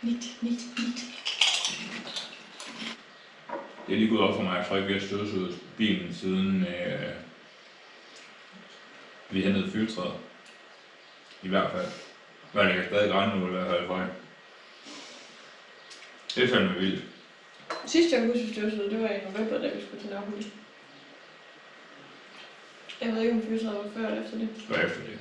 Niet. Det er lige gået op for mig, at Frederik har støvsuget bilen siden vi hentede filtret. I hvert fald. Men det kan stadig regne nu i hvert fald, Frederik. Det er fandme vildt. Sidste jeg huske støvsuget, det var i november, da vi skulle til Napoli. Jeg ved ikke, om filtret var før eller efter det. Det var efter det.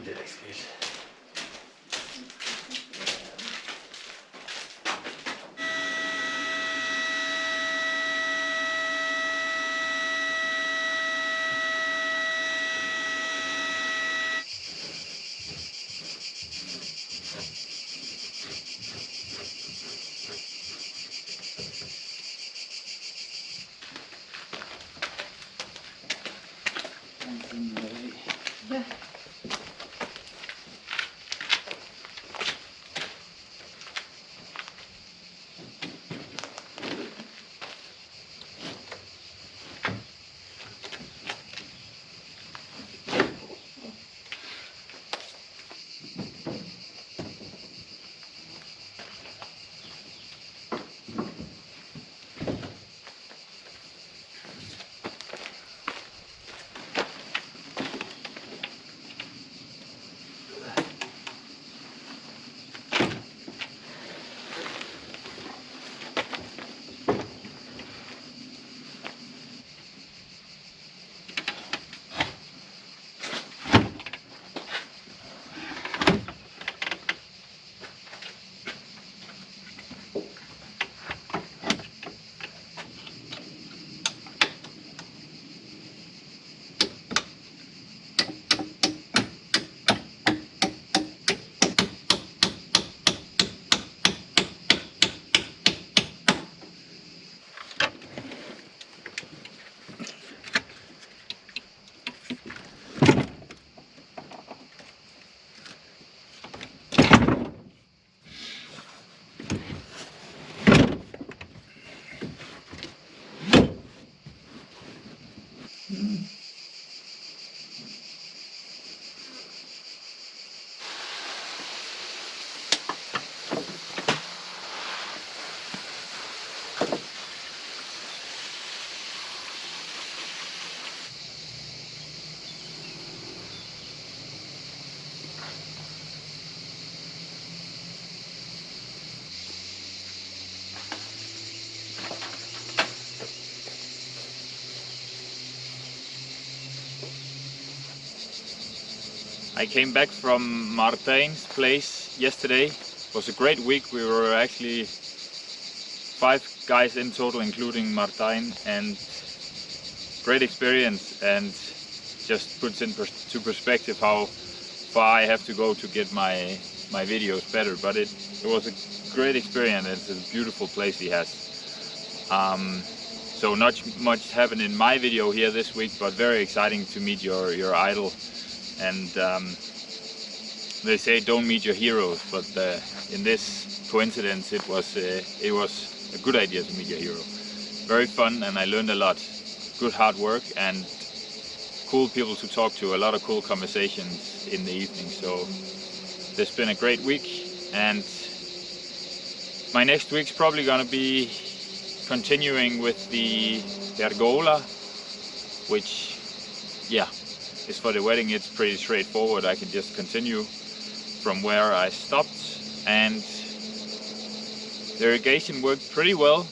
Det er ikke skidt. Ja. I came back from Martin's place yesterday. It was a great week. We were actually 5 guys in total, including Martin, and great experience, and just puts into perspective how far I have to go to get my videos better. But it was a great experience. It's a beautiful place he has. So not much happened in my video here this week, but very exciting to meet your idol. And they say don't meet your heroes, but in this coincidence it was a good idea to meet your hero. Very fun, and I learned a lot. Good hard work and cool people to talk to, a lot of cool conversations in the evening. So it's been a great week, and my next week's probably gonna be continuing with the pergola, which, yeah, is for the wedding. It's pretty straightforward. I can just continue from where I stopped, and the irrigation worked pretty well,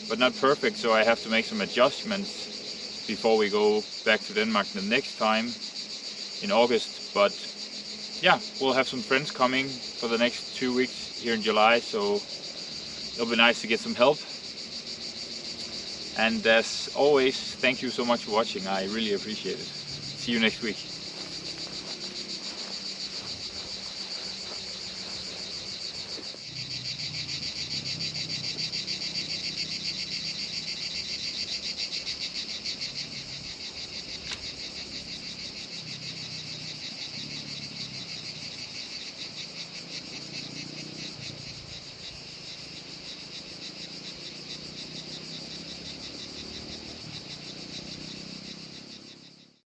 but not perfect, so I have to make some adjustments before we go back to Denmark the next time in August. But yeah, we'll have some friends coming for the next 2 weeks here in July, so it'll be nice to get some help. And as always, thank you so much for watching. I really appreciate it. See you next week.